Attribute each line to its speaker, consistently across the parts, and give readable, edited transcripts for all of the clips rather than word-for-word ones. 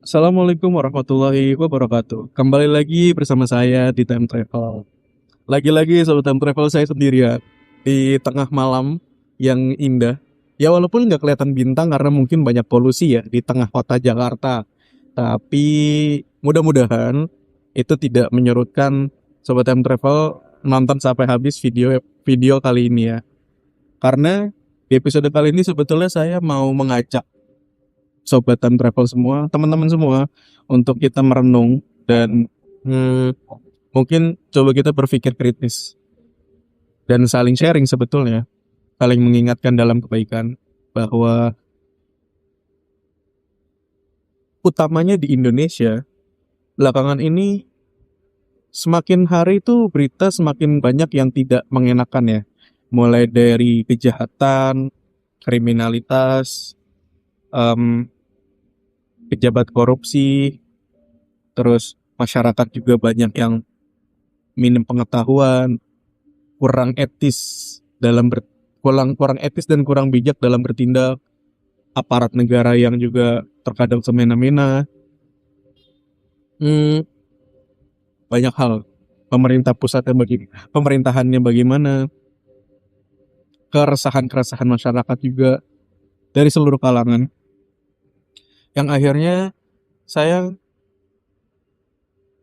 Speaker 1: Assalamualaikum warahmatullahi wabarakatuh. Kembali lagi bersama saya di Time Travel. Lagi-lagi sobat Time Travel, saya sendirian di tengah malam yang indah. Ya walaupun nggak kelihatan bintang karena mungkin banyak polusi ya di tengah kota Jakarta. Tapi mudah-mudahan itu tidak menyurutkan sobat Time Travel nonton sampai habis video video kali ini ya. Karena di episode kali ini sebetulnya saya mau mengajak sobat time travel semua, teman-teman semua, untuk kita merenung dan hmm, mungkin coba kita berpikir kritis dan saling sharing sebetulnya, saling mengingatkan dalam kebaikan bahwa utamanya di Indonesia belakangan ini semakin hari itu berita semakin banyak yang tidak mengenakan ya, mulai dari kejahatan, kriminalitas, em, pejabat korupsi, terus masyarakat juga banyak yang minim pengetahuan, kurang etis kurang etis dan kurang bijak dalam bertindak, aparat negara yang juga terkadang semena-mena. Hmm, banyak hal. Pemerintahannya bagaimana, keresahan-keresahan masyarakat juga dari seluruh kalangan. Yang akhirnya saya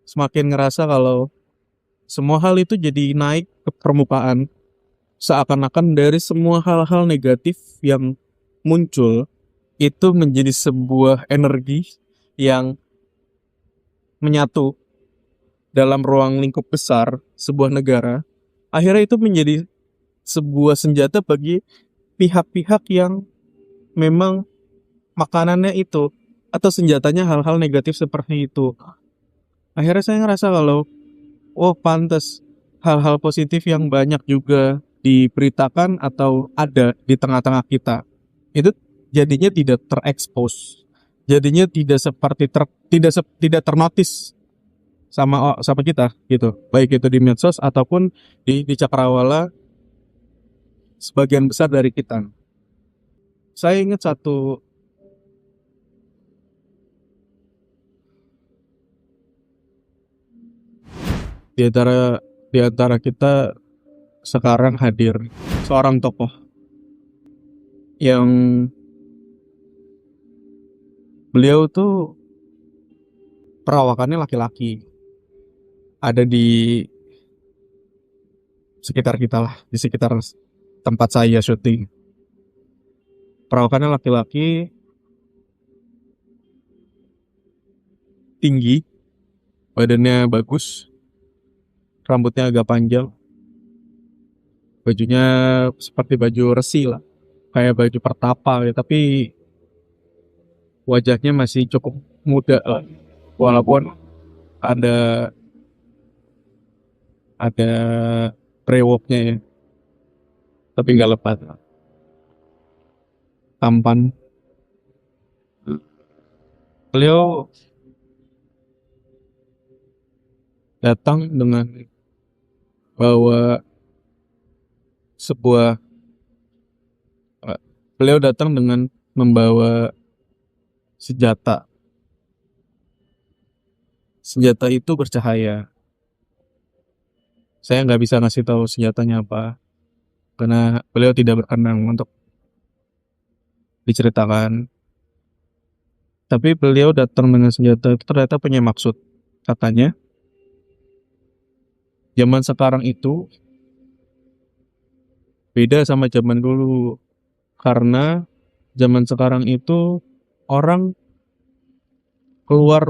Speaker 1: semakin ngerasa kalau semua hal itu jadi naik ke permukaan, seakan-akan dari semua hal-hal negatif yang muncul itu menjadi sebuah energi yang menyatu dalam ruang lingkup besar sebuah negara. Akhirnya itu menjadi sebuah senjata bagi pihak-pihak yang memang makanannya itu atau senjatanya hal-hal negatif seperti itu. Akhirnya saya ngerasa kalau oh pantas hal-hal positif yang banyak juga diberitakan atau ada di tengah-tengah kita itu jadinya tidak terekspos, jadinya tidak seperti tidak ternotis sama kita gitu, baik itu di medsos ataupun di cakrawala sebagian besar dari kita. Saya ingat satu di antara kita sekarang hadir seorang tokoh yang beliau tuh perawakannya laki-laki, ada di sekitar kita lah, di sekitar tempat saya syuting. Perawakannya laki-laki, tinggi, badannya bagus, rambutnya agak panjang, bajunya seperti baju resi lah, kayak baju pertapa ya, tapi wajahnya masih cukup muda lah, walaupun ada ada brewoknya ya, tapi nggak lebat, tampan. Beliau datang dengan bawa sebuah eh, beliau datang dengan membawa senjata. Senjata itu bercahaya. Saya nggak bisa ngasih tahu senjatanya apa karena beliau tidak berkenan untuk diceritakan. Tapi beliau datang dengan senjata itu ternyata punya maksud. Katanya, zaman sekarang itu beda sama zaman dulu. Karena zaman sekarang itu orang keluar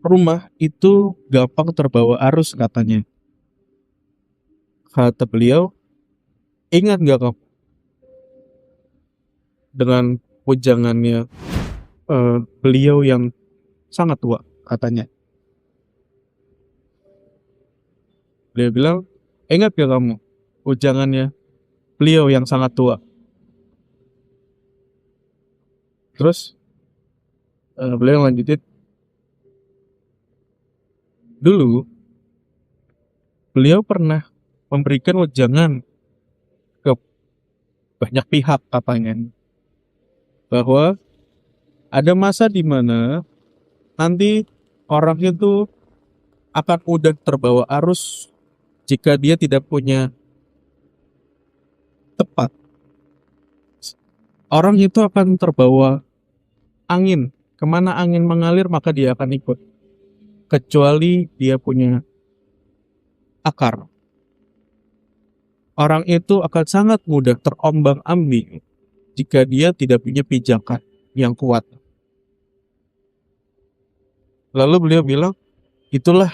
Speaker 1: rumah itu gampang terbawa arus katanya. Kata beliau, ingat nggak kamu dengan wejangannya beliau yang sangat tua katanya. Beliau bilang, ingat gak kamu wejangannya beliau yang sangat tua. Terus beliau lanjutin, dulu beliau pernah memberikan wejangan ke banyak pihak katanya bahwa Ada masa di mana nanti orang itu akan mudah terbawa arus jika dia tidak punya tepat. Orang itu akan terbawa angin. Kemana angin mengalir maka dia akan ikut. Kecuali dia punya akar. Orang itu akan sangat mudah terombang-ambing jika dia tidak punya pijakan yang kuat. Lalu beliau bilang, itulah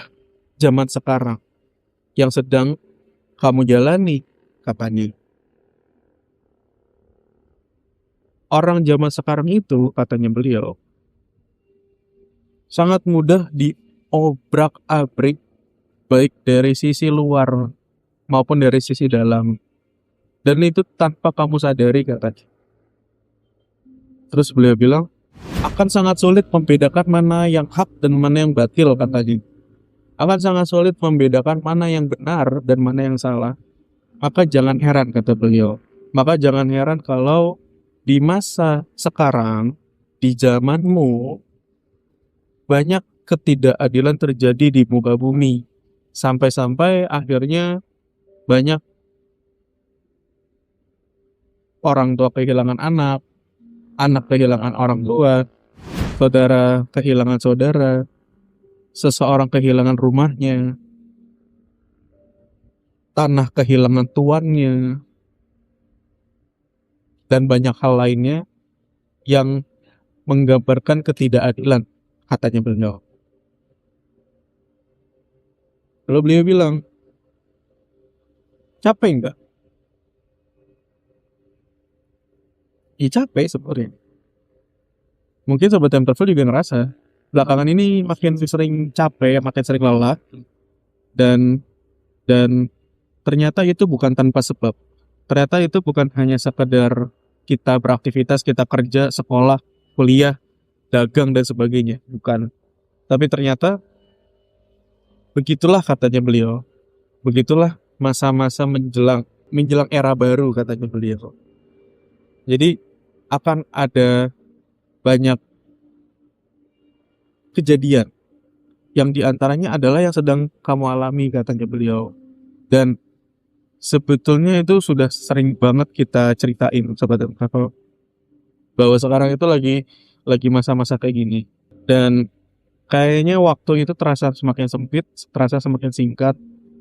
Speaker 1: zaman sekarang yang sedang kamu jalani, katanya. Orang zaman sekarang itu, katanya beliau, sangat mudah diobrak-abrik baik dari sisi luar maupun dari sisi dalam. Dan itu tanpa kamu sadari, katanya. Terus beliau bilang, akan sangat sulit membedakan mana yang hak dan mana yang batil, katanya. Akan sangat sulit membedakan mana yang benar dan mana yang salah. Maka jangan heran, kata beliau. Maka jangan heran kalau di masa sekarang, di zamanmu, banyak ketidakadilan terjadi di muka bumi. Sampai-sampai akhirnya banyak orang tua kehilangan anak, anak kehilangan orang tua, saudara kehilangan saudara, seseorang kehilangan rumahnya, tanah kehilangan tuannya, dan banyak hal lainnya yang menggambarkan ketidakadilan, katanya beliau. Lalu beliau bilang, capek enggak? Ya capek sebenarnya. Mungkin sobat time travel juga ngerasa belakangan ini makin sering capek, makin sering lelah, dan dan ternyata itu bukan tanpa sebab. Ternyata itu bukan hanya sekedar kita beraktivitas, kita kerja, sekolah, kuliah, dagang dan sebagainya, bukan. Tapi ternyata begitulah, katanya beliau. Begitulah masa-masa menjelang era baru, katanya beliau. Jadi akan ada banyak kejadian yang diantaranya adalah yang sedang kamu alami, katanya beliau. Dan sebetulnya itu sudah sering banget kita ceritain, sobat travel, bahwa sekarang itu lagi masa-masa kayak gini. Dan kayaknya waktu itu terasa semakin sempit, terasa semakin singkat.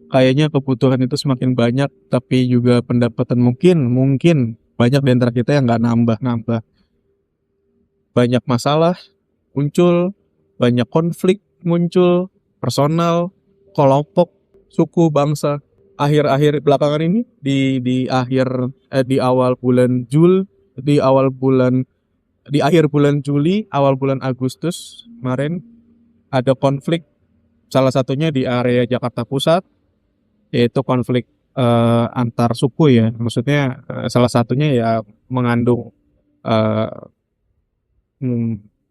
Speaker 1: Kayaknya kebutuhan itu semakin banyak, tapi juga pendapatan mungkin banyak di antara kita yang nggak nambah-nambah. Banyak masalah muncul, banyak konflik muncul, personal, kelompok, suku, bangsa. Akhir-akhir belakangan ini di awal bulan di akhir bulan Juli, awal bulan Agustus kemarin ada konflik, salah satunya di area Jakarta Pusat, yaitu konflik antar suku ya. Maksudnya salah satunya ya mengandung eh,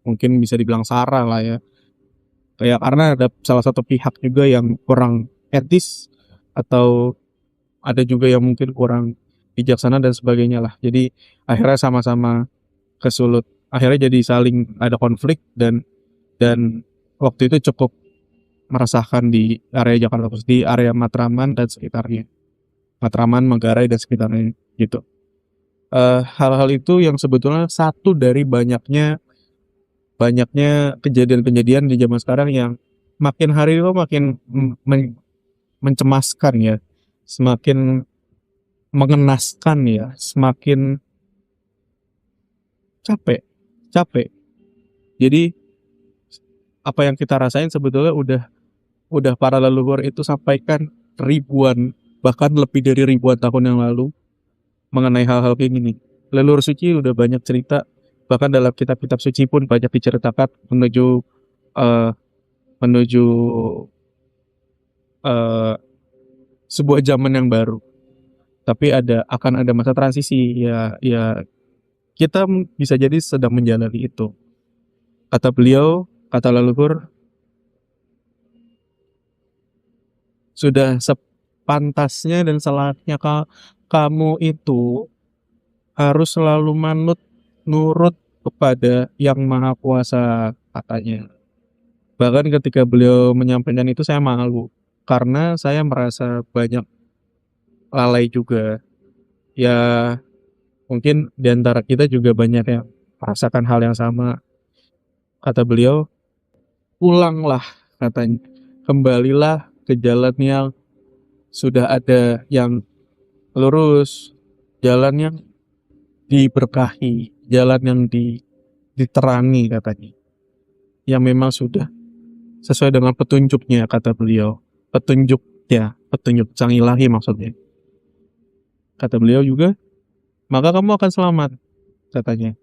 Speaker 1: mungkin bisa dibilang sara lah ya. Kayak karena ada salah satu pihak juga yang kurang etis, atau ada juga yang mungkin kurang bijaksana dan sebagainya lah. Jadi akhirnya sama-sama kesulut. Akhirnya jadi saling ada konflik, dan waktu itu cukup meresahkan di area Jakarta Pusat, di area Matraman dan sekitarnya. Matraman, Manggarai dan sekitarnya gitu. Hal-hal itu yang sebetulnya satu dari banyaknya kejadian-kejadian di zaman sekarang yang makin hari itu makin mencemaskan ya, semakin mengenaskan ya, semakin capek. Jadi apa yang kita rasain sebetulnya udah para leluhur itu sampaikan ribuan, bahkan lebih dari ribuan tahun yang lalu mengenai hal-hal kayak gini. Leluhur suci udah banyak cerita, bahkan dalam kitab-kitab suci pun banyak diceritakan menuju eh, menuju eh, sebuah zaman yang baru. Tapi akan ada masa transisi ya kita bisa jadi sedang menjalani itu. Kata beliau, kata leluhur, sudah sepantasnya dan selayaknya kamu itu harus selalu nurut kepada Yang Maha Kuasa katanya. Bahkan ketika beliau menyampaikan itu saya malu karena saya merasa banyak lalai juga. Ya mungkin di antara kita juga banyak yang merasakan hal yang sama. Kata beliau, pulanglah katanya. Kembalilah ke jalan yang sudah ada, yang lurus, jalan yang diberkahi, jalan yang diterangi katanya. Yang memang sudah sesuai dengan petunjuknya kata beliau. Petunjuk sang ilahi maksudnya. Kata beliau juga, maka kamu akan selamat katanya.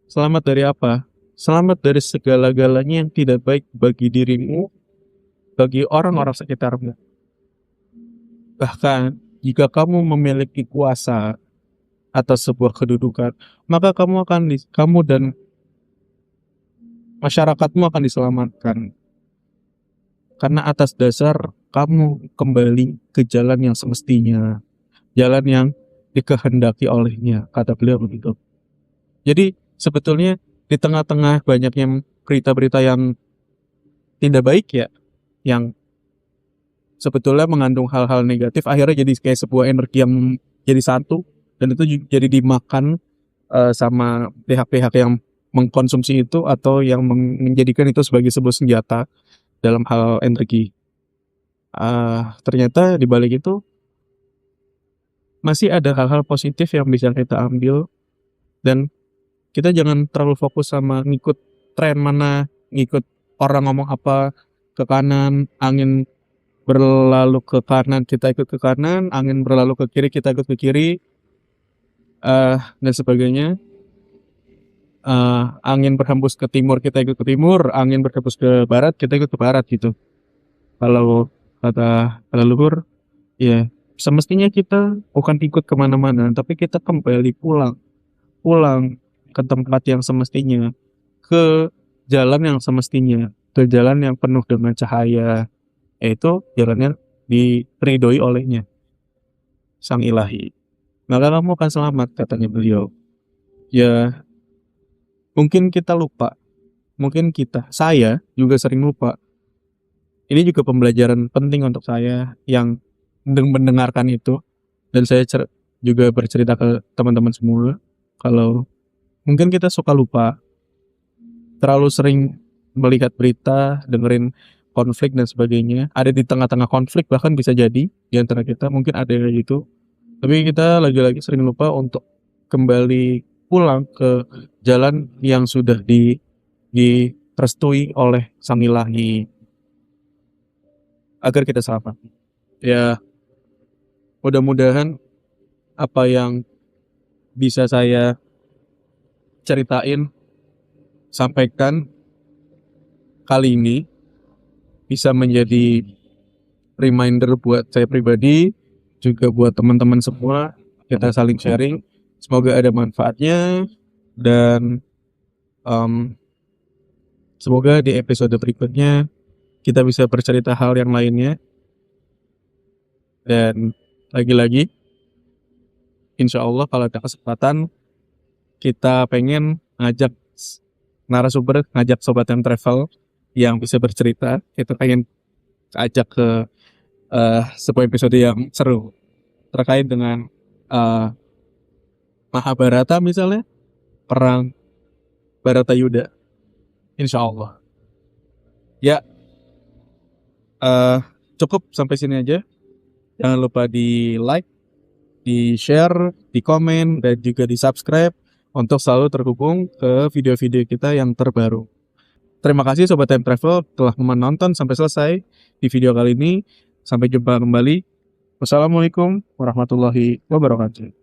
Speaker 1: Selamat dari apa? Selamat dari segala-galanya yang tidak baik bagi dirimu, bagi orang-orang sekitarmu. Bahkan jika kamu memiliki kuasa atas sebuah kedudukan, maka kamu dan masyarakatmu akan diselamatkan. Karena atas dasar kamu kembali ke jalan yang semestinya, jalan yang dikehendaki olehnya, kata beliau begitu. Jadi sebetulnya di tengah-tengah banyaknya berita-berita yang tidak baik ya, yang sebetulnya mengandung hal-hal negatif, akhirnya jadi kayak sebuah energi yang jadi satu, dan itu jadi dimakan sama pihak-pihak yang mengkonsumsi itu atau yang menjadikan itu sebagai sebuah senjata dalam hal energi. Ternyata di balik itu masih ada hal-hal positif yang bisa kita ambil, dan kita jangan terlalu fokus sama ngikut tren mana, ngikut orang ngomong apa, ke kanan, angin berlalu ke kanan, kita ikut ke kanan, angin berlalu ke kiri, kita ikut ke kiri, dan sebagainya. Angin berhembus ke timur, kita ikut ke timur, angin berhembus ke barat, kita ikut ke barat gitu. Kalau kata leluhur, ya semestinya kita bukan ikut kemana-mana, tapi kita kembali pulang ke tempat yang semestinya, ke jalan yang semestinya, ke jalan yang penuh dengan cahaya, yaitu jalannya diridhoi olehnya, sang ilahi. Maka kamu akan selamat, katanya beliau. Ya, mungkin kita lupa, saya juga sering lupa. Ini juga pembelajaran penting untuk saya yang mendengarkan itu, dan saya juga bercerita ke teman-teman semua, kalau mungkin kita suka lupa, terlalu sering melihat berita, dengerin konflik dan sebagainya, ada di tengah-tengah konflik bahkan bisa jadi di antara kita mungkin ada yang gitu, tapi kita lagi-lagi sering lupa untuk kembali pulang ke jalan yang sudah direstui oleh sang ilahi agar kita selamat. Ya, mudah-mudahan apa yang bisa saya sampaikan kali ini bisa menjadi reminder buat saya pribadi, juga buat teman-teman semua. Kita saling sharing, semoga ada manfaatnya, dan semoga di episode berikutnya kita bisa bercerita hal yang lainnya. Dan lagi-lagi, insya Allah kalau ada kesempatan, kita pengen ngajak narasumber, ngajak Sobat Time Travel yang bisa bercerita. Kita pengen ajak ke sebuah episode yang seru terkait dengan Mahabharata misalnya, perang Baratayuda, insya Allah. Ya, cukup sampai sini aja. Jangan lupa di like, di share, di komen, dan juga di subscribe untuk selalu terhubung ke video-video kita yang terbaru. Terima kasih Sobat Time Travel telah menonton sampai selesai di video kali ini. Sampai jumpa kembali. Wassalamualaikum warahmatullahi wabarakatuh.